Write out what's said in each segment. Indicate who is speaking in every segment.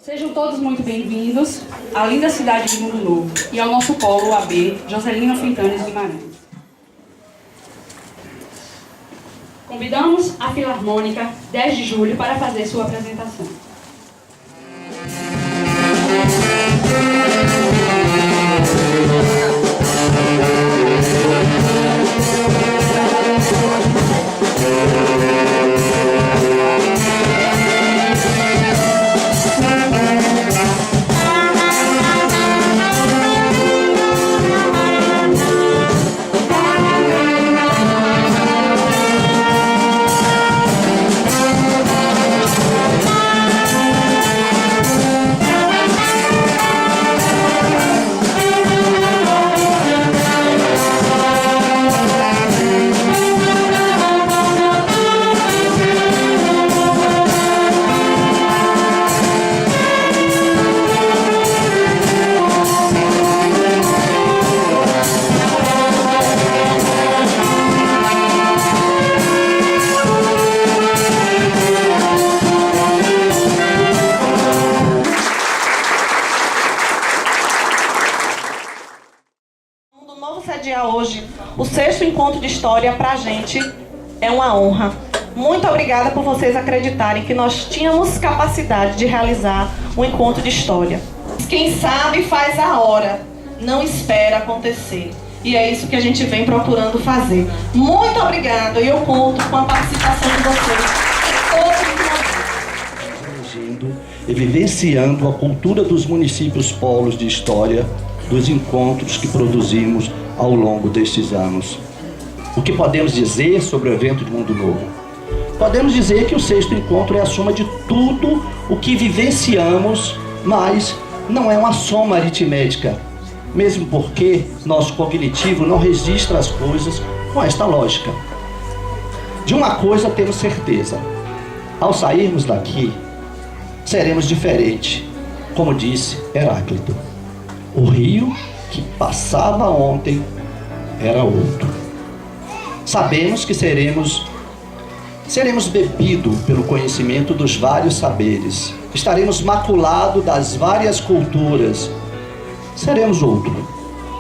Speaker 1: Sejam todos muito bem-vindos à linda cidade de Mundo Novo e ao nosso polo AB Joselina Fintanes Guimarães. Convidamos a Filarmônica 10 de Julho para fazer sua apresentação.
Speaker 2: Hoje, o 6º encontro de história para a gente é uma honra. Muito obrigada por vocês acreditarem que nós tínhamos capacidade de realizar um encontro de história. Quem sabe faz a hora, não espera acontecer. E é isso que a gente vem procurando fazer. Muito obrigada e eu conto com a participação de vocês.
Speaker 3: E vivenciando a cultura dos municípios polos de história, dos encontros que produzimos ao longo destes anos. O que podemos dizer sobre o evento de Mundo Novo? Podemos dizer que o 6º encontro é a soma de tudo o que vivenciamos, mas não é uma soma aritmética, mesmo porque nosso cognitivo não registra as coisas com esta lógica. De uma coisa temos certeza: ao sairmos daqui, seremos diferentes, como disse Heráclito. O rio que passava ontem era outro. Sabemos que seremos bebidos pelo conhecimento dos vários saberes. Estaremos maculados das várias culturas. Seremos outro.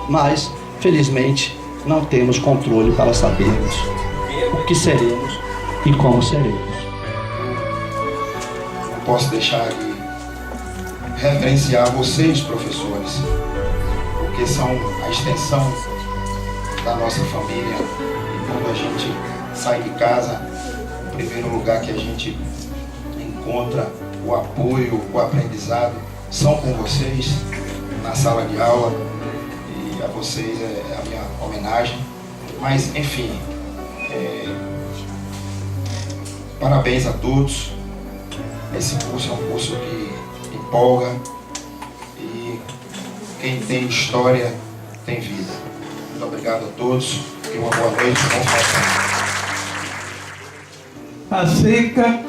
Speaker 3: Mas, felizmente, não temos controle para sabermos o que seremos e como seremos.
Speaker 4: Não posso deixar de referenciar vocês, professores, porque são a extensão da nossa família. E quando a gente sai de casa, o primeiro lugar que a gente encontra o apoio, o aprendizado, são com vocês na sala de aula, e a vocês é a minha homenagem. Mas, enfim, parabéns a todos. Esse curso é um curso que empolga, e quem tem história tem vida. Muito obrigado a todos e uma boa noite.
Speaker 5: A seca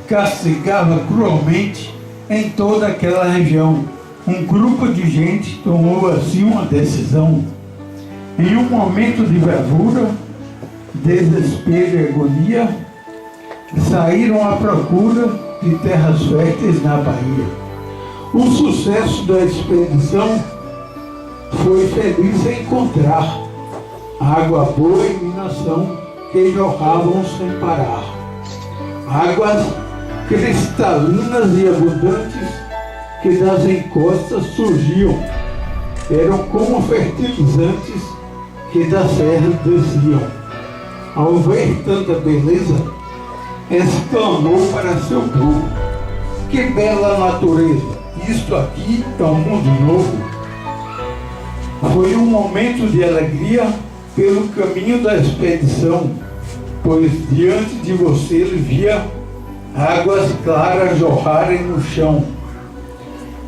Speaker 5: castigava cruelmente em toda aquela região. Um grupo de gente tomou assim uma decisão. Em um momento de bravura, desespero e agonia, saíram à procura de terras férteis na Bahia. O sucesso da expedição foi feliz em encontrar água boa e minação que jorravam sem parar. Águas cristalinas e abundantes que das encostas surgiam, eram como fertilizantes que das serras desciam. Ao ver tanta beleza, exclamou para seu povo: que bela natureza! Isto aqui é um mundo novo. Foi um momento de alegria pelo caminho da expedição, pois diante de você ele via águas claras jorrarem no chão.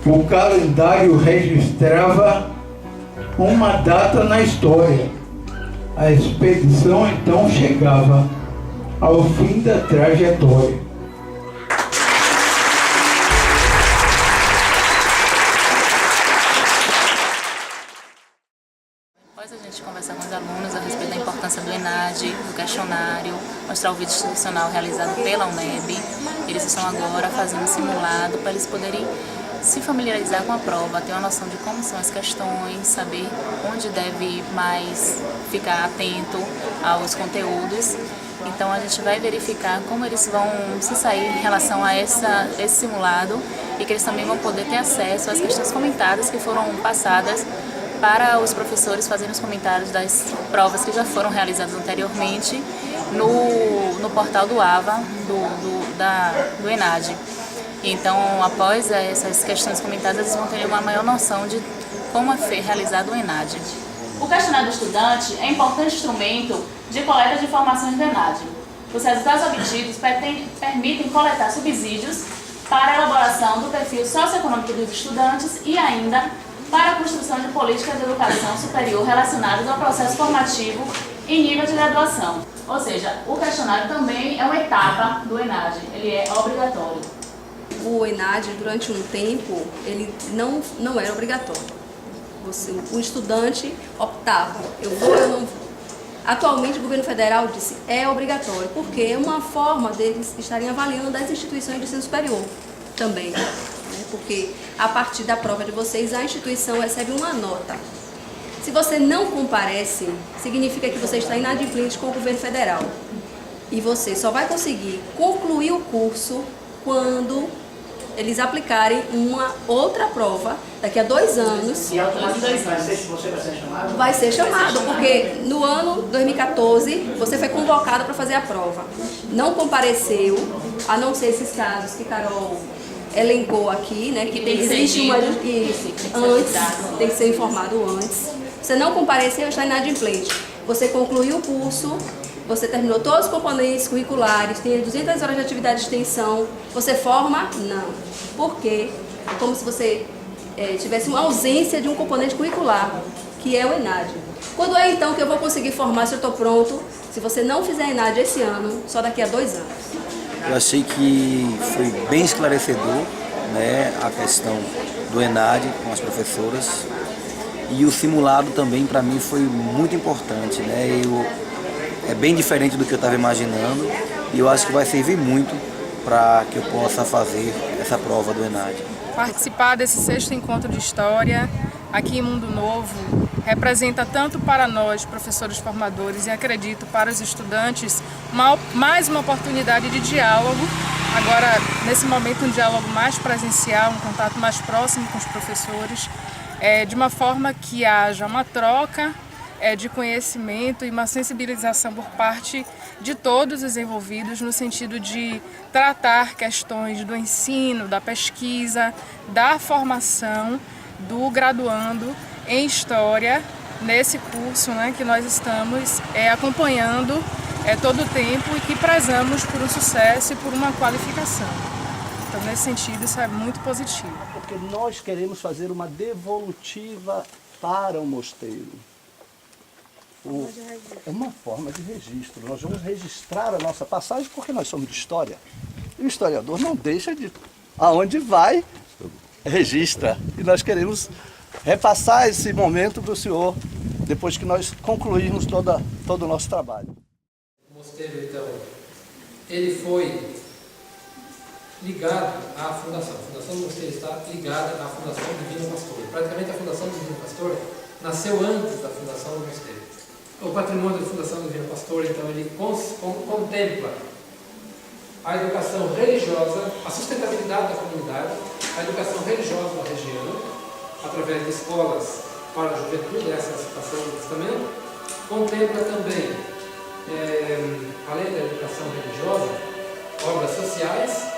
Speaker 5: O calendário registrava uma data na história. A expedição então chegava ao fim da trajetória.
Speaker 6: Após a gente conversar com os alunos a respeito da importância do ENAD, do questionário, mostrar o vídeo institucional realizado pela UNEB, eles estão agora fazendo um simulado para eles poderem se familiarizar com a prova, ter uma noção de como são as questões, saber onde deve mais ficar atento aos conteúdos. Então a gente vai verificar como eles vão se sair em relação a esse simulado e que eles também vão poder ter acesso às questões comentadas que foram passadas para os professores fazerem os comentários das provas que já foram realizadas anteriormente no portal do AVA, do ENAD. Então, após essas questões comentadas, eles vão ter uma maior noção de como é realizado o ENAD. O questionário do estudante é um importante instrumento de coleta de informações do ENAD. Os resultados obtidos permitem coletar subsídios para a elaboração do perfil socioeconômico dos estudantes e ainda para a construção de políticas de educação superior relacionadas ao processo formativo em nível de graduação. Ou seja, o questionário também é uma etapa do ENAD, ele é obrigatório.
Speaker 7: O ENAD, durante um tempo, ele não era obrigatório. O estudante optava, eu vou ou não vou. Atualmente, o governo federal disse é obrigatório, porque é uma forma deles estarem avaliando as instituições de ensino superior também. Porque a partir da prova de vocês, a instituição recebe uma nota. Se você não comparece, significa que você está inadimplente com o governo federal. E você só vai conseguir concluir o curso quando eles aplicarem uma outra prova daqui a 2 anos.
Speaker 8: E automaticamente você vai ser chamado?
Speaker 7: Vai ser chamado, porque no ano 2014 você foi convocado para fazer a prova. Não compareceu, a não ser esses casos que Carol elencou aqui, né? Que existe uma antes, tem que ser informado antes. Você não compareceu, está inadimplente. Você concluiu o curso, você terminou todos os componentes curriculares, tem 200 horas de atividade de extensão. Você forma? Não. Por quê? É como se você tivesse uma ausência de um componente curricular, que é o ENAD. Quando é então que eu vou conseguir formar se eu estou pronto? Se você não fizer ENAD esse ano, só daqui a 2 anos.
Speaker 9: Eu achei que foi bem esclarecedor, né, a questão do ENAD com as professoras. E o simulado também, para mim, foi muito importante, né? É bem diferente do que eu estava imaginando e eu acho que vai servir muito para que eu possa fazer essa prova do ENAD.
Speaker 10: Participar desse 6º encontro de História aqui em Mundo Novo representa tanto para nós, professores formadores, e acredito para os estudantes, mais uma oportunidade de diálogo. Agora, nesse momento, um diálogo mais presencial, um contato mais próximo com os professores, de uma forma que haja uma troca de conhecimento e uma sensibilização por parte de todos os envolvidos no sentido de tratar questões do ensino, da pesquisa, da formação do graduando em História nesse curso, né, que nós estamos acompanhando todo o tempo e que prezamos por um sucesso e por uma qualificação. Então, nesse sentido, isso é muito positivo.
Speaker 3: Porque nós queremos fazer uma devolutiva para o mosteiro. É uma forma de registro. Nós vamos registrar a nossa passagem porque nós somos de história. E o historiador não deixa de... Aonde vai, registra. E nós queremos repassar esse momento para o senhor, depois que nós concluirmos todo o nosso trabalho.
Speaker 11: O mosteiro, então, ele foi ligado à fundação. A fundação do mosteiro está ligada à Fundação Divino Pastor. Praticamente a Fundação Divino Pastor nasceu antes da fundação do mosteiro. O patrimônio da Fundação Divino Pastor, então, ele contempla a educação religiosa, a sustentabilidade da comunidade, a educação religiosa da região, através de escolas para a juventude, essa é a citação do testamento. Contempla também, além da educação religiosa, obras sociais.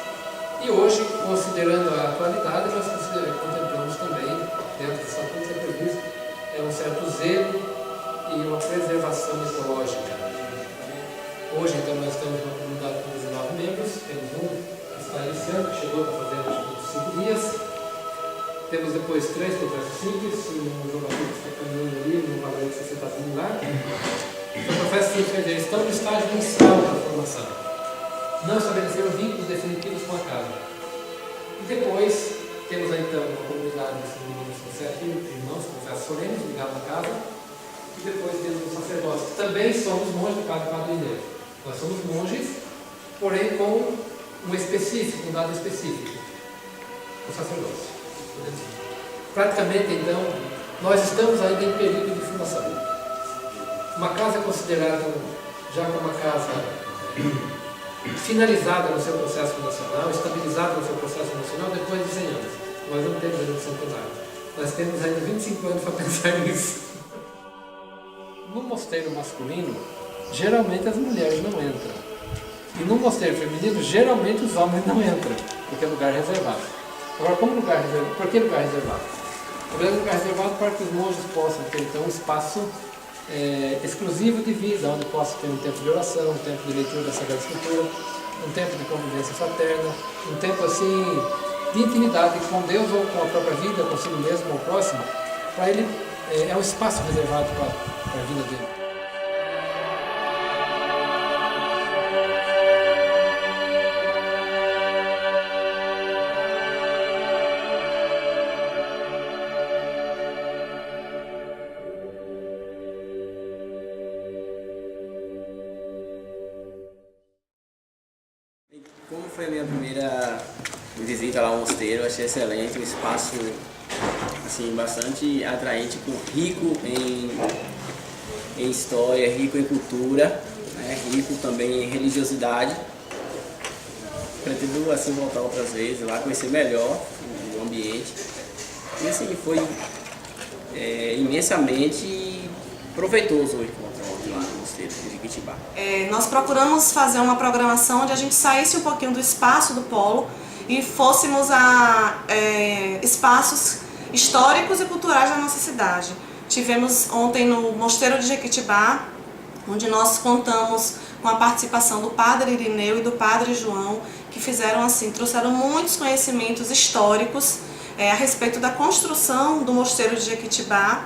Speaker 11: E hoje, considerando a atualidade, nós contemplamos também, dentro do estatuto que é previsto, um certo zelo e uma preservação ecológica. Hoje, então, nós estamos numa comunidade com 19 membros, temos um que está iniciando, que chegou para fazer uns 5 dias. Temos depois 3 conversas simples, um jogador que está caminhando ali, um valor de 60 mil lá. Então, conversas simples, quer dizer, estão no estágio inicial da formação. Não estabeleceram vínculos definitivos com a casa. E depois, temos aí, então, uma comunidade de 7 irmãos, confessos solenes, ligados à casa. E depois temos o sacerdócio. Também somos monges do Padre Mineiro. Nós somos monges, porém com um dado específico, o sacerdócio. Praticamente, então, nós estamos ainda em período de fundação. Uma casa é considerada já como uma casa finalizada no seu processo fundacional, estabilizada no seu processo fundacional depois de 100 anos. Nós não temos ainda o centenário. Nós temos ainda 25 anos para pensar nisso. No mosteiro masculino, geralmente as mulheres não entram. E no mosteiro feminino, geralmente os homens não entram, porque é lugar reservado. Agora, como lugar reservado? Por que lugar reservado? O lugar reservado para que os monges possam ter então um espaço exclusivo de vida, onde possa ter um tempo de oração, um tempo de leitura da Sagrada Escritura, um tempo de convivência fraterna, um tempo assim de intimidade com Deus ou com a própria vida, consigo mesmo ou próximo. Para ele é um espaço reservado para a vida dele.
Speaker 12: Como foi a minha primeira visita lá ao mosteiro, achei excelente, um espaço assim, bastante atraente, rico em história, rico em cultura, né, rico também em religiosidade. Pretendo assim voltar outras vezes lá, conhecer melhor o ambiente. E assim, foi imensamente proveitoso o encontro lá no mosteiro de Jequitibá.
Speaker 2: Nós procuramos fazer uma programação onde a gente saísse um pouquinho do espaço do polo e fôssemos a espaços históricos e culturais da nossa cidade. Tivemos ontem no Mosteiro de Jequitibá, onde nós contamos com a participação do Padre Irineu e do Padre João, que fizeram assim, trouxeram muitos conhecimentos históricos a respeito da construção do Mosteiro de Jequitibá.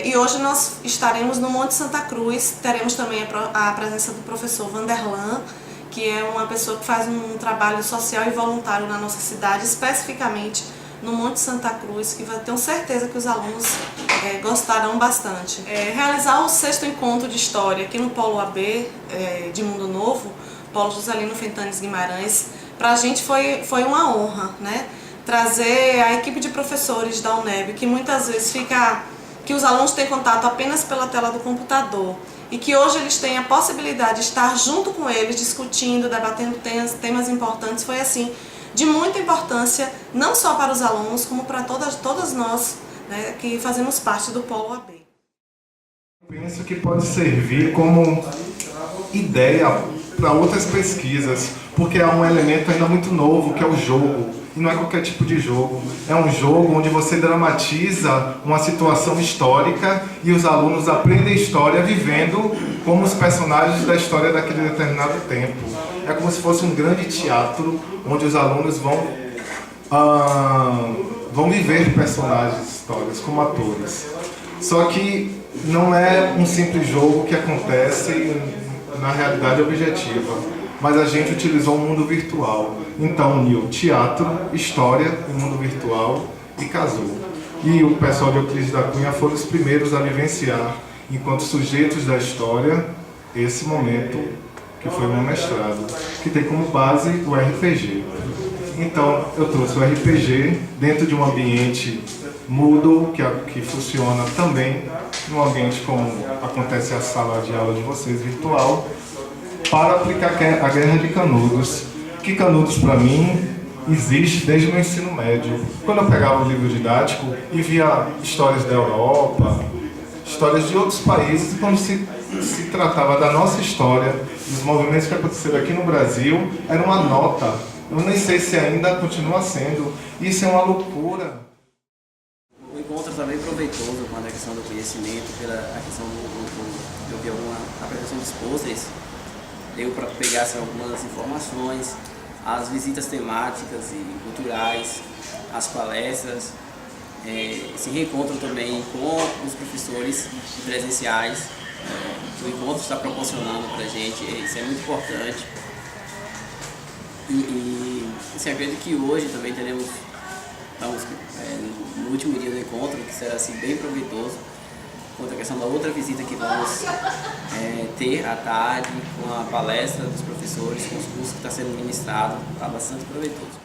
Speaker 2: E hoje nós estaremos no Monte Santa Cruz, teremos também a presença do professor Vanderlan, que é uma pessoa que faz um trabalho social e voluntário na nossa cidade, especificamente no Monte Santa Cruz, que tenho certeza que os alunos gostarão bastante. Realizar o 6º encontro de história aqui no Polo AB de Mundo Novo, Polo Joselino Fentanes Guimarães, para a gente foi uma honra, né? Trazer a equipe de professores da UNEB, que muitas vezes que os alunos têm contato apenas pela tela do computador e que hoje eles têm a possibilidade de estar junto com eles, discutindo, debatendo temas importantes, foi assim, de muita importância, não só para os alunos, como para todas nós, né, que fazemos parte do Polo AB.
Speaker 13: Penso que pode servir como ideia para outras pesquisas, porque há um elemento ainda muito novo, que é o jogo. E não é qualquer tipo de jogo. É um jogo onde você dramatiza uma situação histórica e os alunos aprendem história vivendo como os personagens da história daquele determinado tempo. É como se fosse um grande teatro onde os alunos vão viver personagens históricos como atores. Só que não é um simples jogo que acontece na realidade objetiva. Mas a gente utilizou um mundo virtual. Então uniu teatro, história e mundo virtual e casou. E o pessoal de Euclides da Cunha foram os primeiros a vivenciar, enquanto sujeitos da história, esse momento que foi o meu mestrado, que tem como base o RPG. Então eu trouxe o RPG dentro de um ambiente Moodle, que funciona também num ambiente como acontece a sala de aula de vocês, virtual, para aplicar a Guerra de Canudos, que Canudos, para mim, existe desde o meu ensino médio. Quando eu pegava o livro didático e via histórias da Europa, histórias de outros países, e quando se tratava da nossa história, dos movimentos que aconteceram aqui no Brasil, era uma nota. Eu nem sei se ainda continua sendo. Isso é uma loucura.
Speaker 12: O encontro também proveitoso quanto à questão do conhecimento, pela questão eu vi alguma apresentação dos pôsteres, deu para pegar algumas informações, as visitas temáticas e culturais, as palestras, esse reencontro também com os professores presenciais, que o encontro está proporcionando para a gente, isso é muito importante. E assim, acredito que hoje também estamos no último dia do encontro, que será assim, bem proveitoso, quanto à questão da outra visita que vamos ter à tarde, com a palestra dos professores, com os cursos que está sendo ministrado, está bastante proveitoso.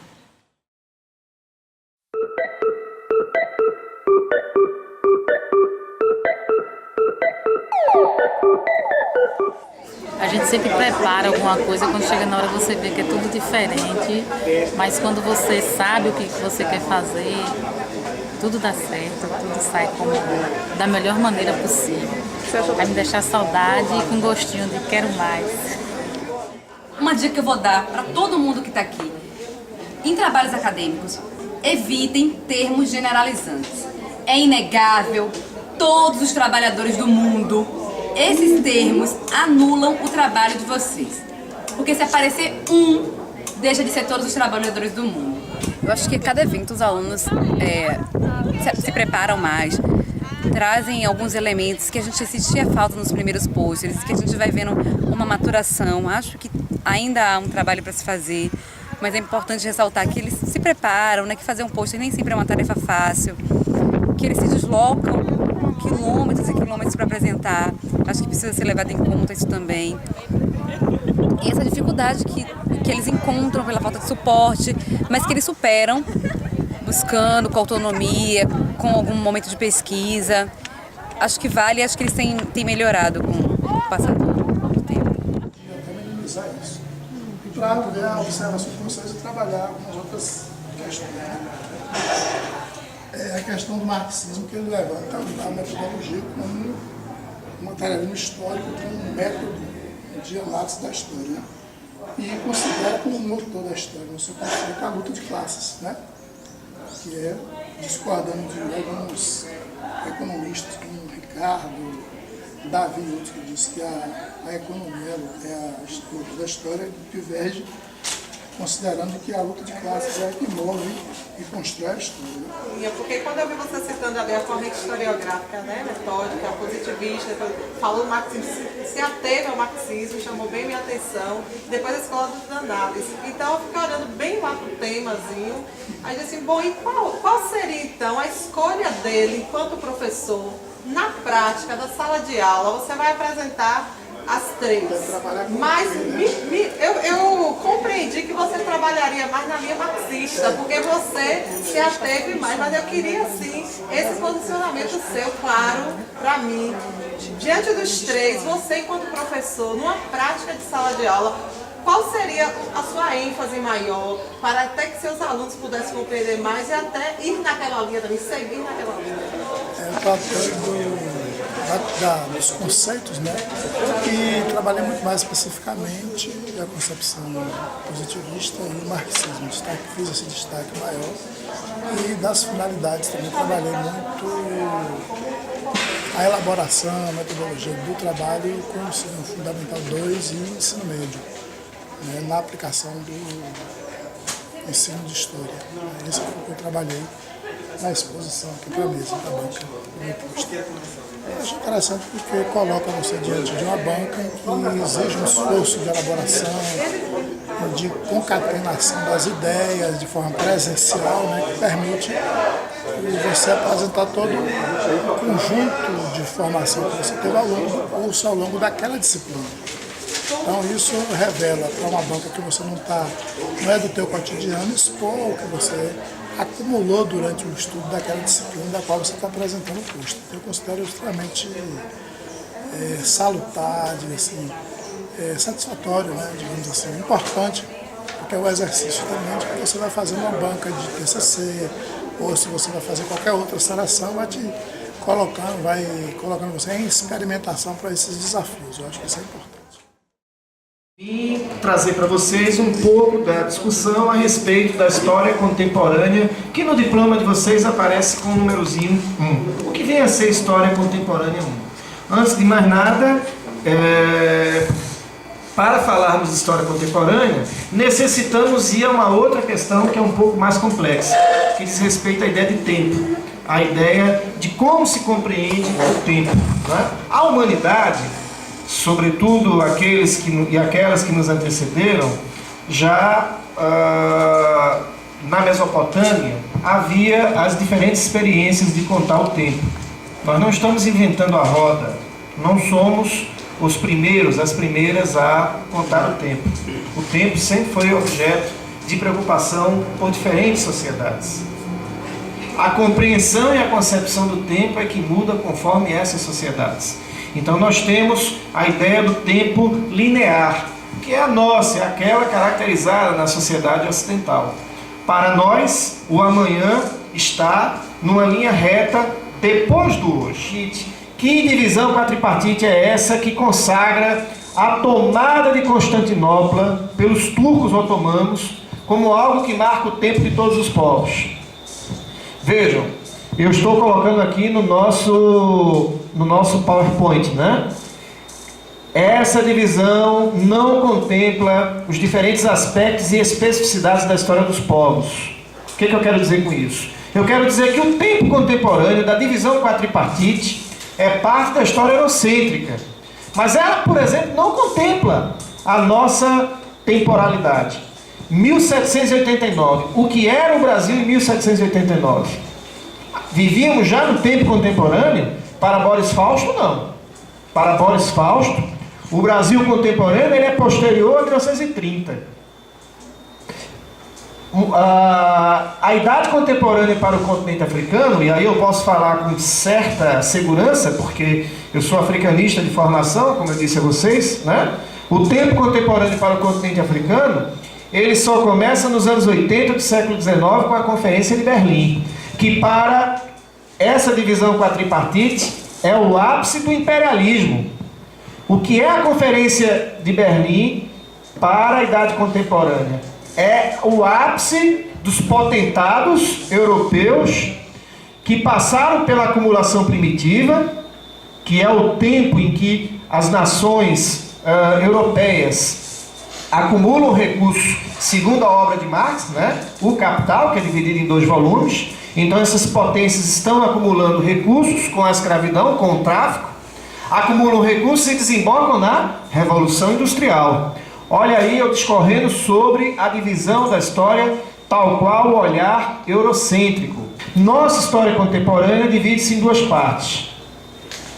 Speaker 6: A gente sempre prepara alguma coisa, quando chega na hora você vê que é tudo diferente, mas quando você sabe o que você quer fazer, tudo dá certo, tudo sai como da melhor maneira possível. Vai me deixar saudade e com gostinho de quero mais.
Speaker 7: Uma dica que eu vou dar para todo mundo que está aqui: em trabalhos acadêmicos, evitem termos generalizantes. É inegável, todos os trabalhadores do mundo, esses termos anulam o trabalho de vocês. Porque se aparecer um, deixa de ser todos os trabalhadores do mundo.
Speaker 14: Eu acho que cada evento os alunos se preparam mais, trazem alguns elementos que a gente sentia falta nos primeiros posters, que a gente vai vendo uma maturação. Acho que ainda há um trabalho para se fazer, mas é importante ressaltar que eles se preparam, né, que fazer um pôster nem sempre é uma tarefa fácil, que eles se deslocam quilômetros e quilômetros para apresentar. Acho que precisa ser levado em conta isso também. E essa dificuldade que eles encontram pela falta de suporte, mas que eles superam, buscando com autonomia, com algum momento de pesquisa. Acho que vale, acho que eles têm melhorado com o passar do tempo.
Speaker 15: Minimizar isso. E para ver a observação de vocês e trabalhar com outras questões. É a questão do marxismo, que ele levanta a metodologia como um materialismo histórico, como um método de análise da história, né? E considera como motor da história, no seu conceito, a luta de classes, né? Que é discordando de alguns economistas, como Ricardo, Davi e outros, que diz que a economia é a estrutura da história, diverge, considerando que a luta de classes é a que move e constrói a história.
Speaker 2: Porque quando eu vi você citando ali a corrente historiográfica, né, metódica, positivista, falou do marxismo, se ateve ao marxismo, chamou bem minha atenção, depois a escola de análise. Então eu fiquei olhando bem lá pro temazinho, aí disse assim, bom, e qual seria então a escolha dele enquanto professor, na prática da sala de aula? Você vai apresentar as três, mas eu compreendi que você trabalharia mais na linha marxista, porque você se ateve mais, mas eu queria sim esse posicionamento seu, claro, para mim. Diante dos três, você enquanto professor, numa prática de sala de aula, qual seria a sua ênfase maior para até que seus alunos pudessem compreender mais e até ir naquela linha também, seguir naquela linha?
Speaker 15: O papel dos conceitos, né? E trabalhei muito mais especificamente a concepção positivista e o marxismo. Fiz esse destaque maior. E das finalidades também trabalhei muito a elaboração, a metodologia do trabalho com o ensino fundamental 2 e ensino médio, né? Na aplicação do ensino de história. Isso foi o que eu trabalhei na exposição aqui para a mesa da banca. Eu acho interessante porque coloca você diante de uma banca que exige um esforço de elaboração, de concatenação das ideias de forma presencial, né, que permite você apresentar todo o conjunto de formação que você teve ao longo daquela disciplina. Então isso revela para uma banca que você não é do teu cotidiano, expor o que você acumulou durante o estudo daquela disciplina da qual você está apresentando o curso. Eu considero extremamente salutar, assim, satisfatório, né, digamos assim, importante, porque é o exercício também de que você vai fazer uma banca de TCC, ou se você vai fazer qualquer outra seleção, vai colocando você em experimentação para esses desafios. Eu acho que isso é importante.
Speaker 16: E trazer para vocês um pouco da discussão a respeito da história contemporânea, que no diploma de vocês aparece com o númerozinho 1. O que vem a ser história contemporânea 1? Antes de mais nada, para falarmos de história contemporânea, necessitamos ir a uma outra questão que é um pouco mais complexa, que diz respeito à ideia de tempo, a ideia de como se compreende o tempo, né? A humanidade, sobretudo aqueles e aquelas que nos antecederam, já na Mesopotâmia havia as diferentes experiências de contar o tempo. Nós não estamos inventando a roda, não somos os primeiros, as primeiras a contar o tempo. O tempo sempre foi objeto de preocupação por diferentes sociedades. A compreensão e a concepção do tempo é que muda conforme essas sociedades. Então nós temos a ideia do tempo linear, que é a nossa, é aquela caracterizada na sociedade ocidental. Para nós, o amanhã está numa linha reta depois do hoje. Que divisão quadripartite é essa que consagra a tomada de Constantinopla pelos turcos otomanos como algo que marca o tempo de todos os povos? Vejam, eu estou colocando aqui no nosso PowerPoint, né? Essa divisão não contempla os diferentes aspectos e especificidades da história dos povos. O que eu quero dizer com isso? Eu quero dizer que o tempo contemporâneo da divisão quadripartite é parte da história eurocêntrica. Mas ela, por exemplo, não contempla a nossa temporalidade. 1789. O que era o Brasil em 1789? Vivíamos já no tempo contemporâneo? Para Boris Fausto, não. Para Boris Fausto, o Brasil contemporâneo ele é posterior a 1930. A idade contemporânea para o continente africano, e aí eu posso falar com certa segurança, porque eu sou africanista de formação, como eu disse a vocês, né? O tempo contemporâneo para o continente africano, ele só começa nos anos 80 do século XIX com a Conferência de Berlim, que para essa divisão quadripartite é o ápice do imperialismo. O que é a Conferência de Berlim para a idade contemporânea? É o ápice dos potentados europeus que passaram pela acumulação primitiva, que é o tempo em que as nações europeias acumulam recursos, segundo a obra de Marx, né? O Capital, que é dividido em 2 volumes. Então essas potências estão acumulando recursos com a escravidão, com o tráfico, acumulam recursos e desembocam na Revolução Industrial. Olha aí eu discorrendo sobre a divisão da história tal qual o olhar eurocêntrico. Nossa história contemporânea divide-se em 2 partes.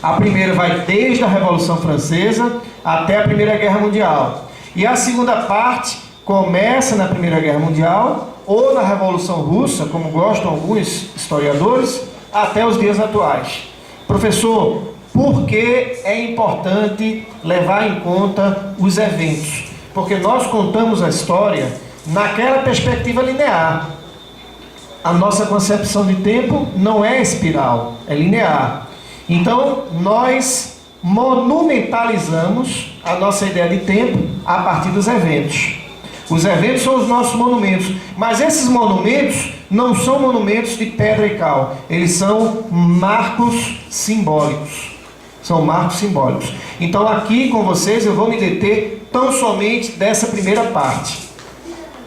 Speaker 16: A primeira vai desde a Revolução Francesa até a Primeira Guerra Mundial. E a segunda parte começa na Primeira Guerra Mundial ou na Revolução Russa, como gostam alguns historiadores, até os dias atuais. Professor, por que é importante levar em conta os eventos? Porque nós contamos a história naquela perspectiva linear. A nossa concepção de tempo não é espiral, é linear. Então, nós monumentalizamos a nossa ideia de tempo a partir dos eventos. Os eventos são os nossos monumentos, mas esses monumentos não são monumentos de pedra e cal, eles são marcos simbólicos. São marcos simbólicos. Então aqui com vocês eu vou me deter tão somente dessa primeira parte.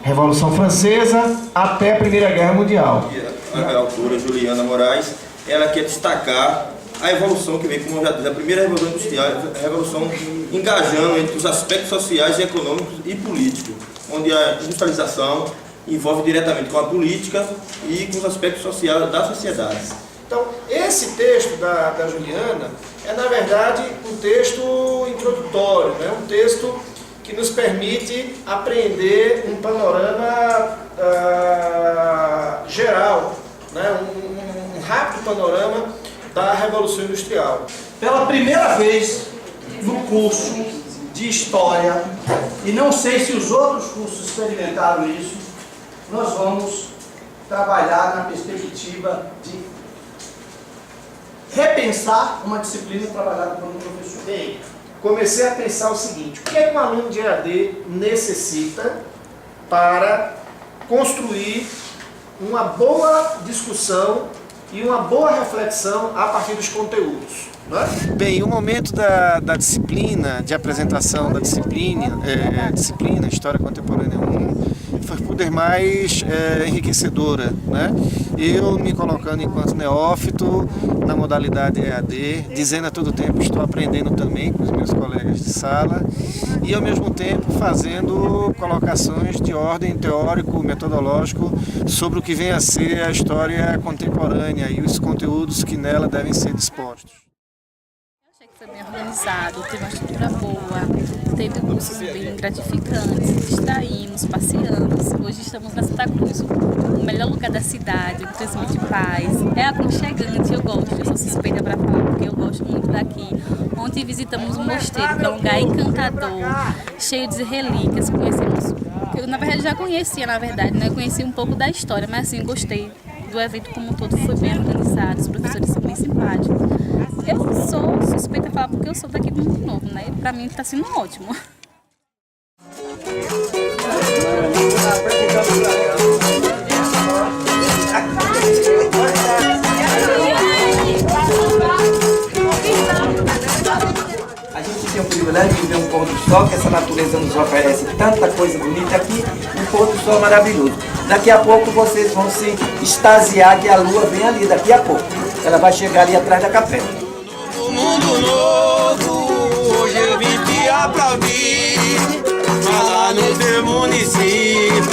Speaker 16: Revolução Francesa até a Primeira Guerra Mundial.
Speaker 17: A autora Juliana Moraes, ela quer destacar a evolução que vem, como eu já disse, a primeira revolução industrial, a revolução engajando entre os aspectos sociais, econômicos e políticos, onde a industrialização envolve diretamente com a política e com os aspectos sociais da sociedade.
Speaker 16: Então, esse texto da Juliana é, na verdade, um texto introdutório, né? Um texto que nos permite apreender um panorama geral, né? Um rápido panorama da Revolução Industrial.
Speaker 8: Pela primeira vez no curso de História, e não sei se os outros cursos experimentaram isso, nós vamos trabalhar na perspectiva de repensar uma disciplina trabalhada por um professor.
Speaker 16: Bem, comecei a pensar o seguinte: o que é que um aluno de EAD necessita para construir uma boa discussão e uma boa reflexão a partir dos conteúdos? Bem, o momento da disciplina, de apresentação da disciplina História Contemporânea 1, foi por demais enriquecedora, né? Eu me colocando enquanto neófito na modalidade EAD, dizendo a todo tempo que estou aprendendo também com os meus colegas de sala e ao mesmo tempo fazendo colocações de ordem teórico-metodológico sobre o que vem a ser a história contemporânea e os conteúdos que nela devem ser dispostos.
Speaker 6: Foi bem organizado, teve uma estrutura boa, teve cursos bem gratificantes, distraímos, passeamos. Hoje estamos na Santa Cruz, o melhor lugar da cidade, transmite paz, é aconchegante, eu gosto, eu sou suspeita para falar porque eu gosto muito daqui. Ontem visitamos um mosteiro, que é um lugar encantador, cheio de relíquias, conhecemos, eu na verdade já conhecia, né? Conheci um pouco da história, mas assim, gostei do evento como um todo, foi bem organizado, os professores são bem simpáticos. Eu sou suspeita de falar porque eu sou daqui do Mundo Novo, né? E pra mim tá sendo ótimo.
Speaker 8: A gente tem o privilégio de ver um pôr do sol, que essa natureza nos oferece tanta coisa bonita aqui, um pôr do sol maravilhoso. Daqui a pouco vocês vão se extasiar que a lua vem ali, daqui a pouco. Ela vai chegar ali atrás da capela.
Speaker 18: Mundo novo, hoje eu vim te aplaudir, mas lá no teu município